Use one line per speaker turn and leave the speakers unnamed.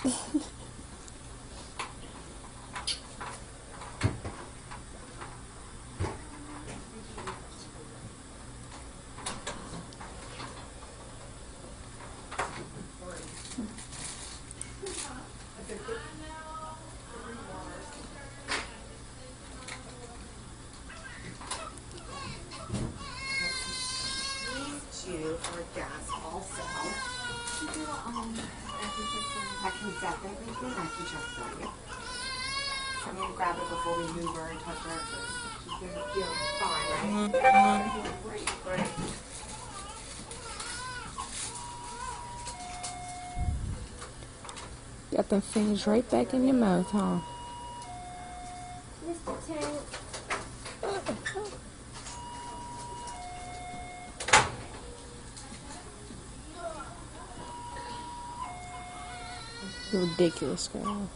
Due for gas also. I can definitely do that to check for you. So I'm going to grab it before we move her and touch her. She's going to feel fine, right? Great.
Got them fingers right back in your mouth, huh?
Mr. Tank.
You're ridiculous, girl.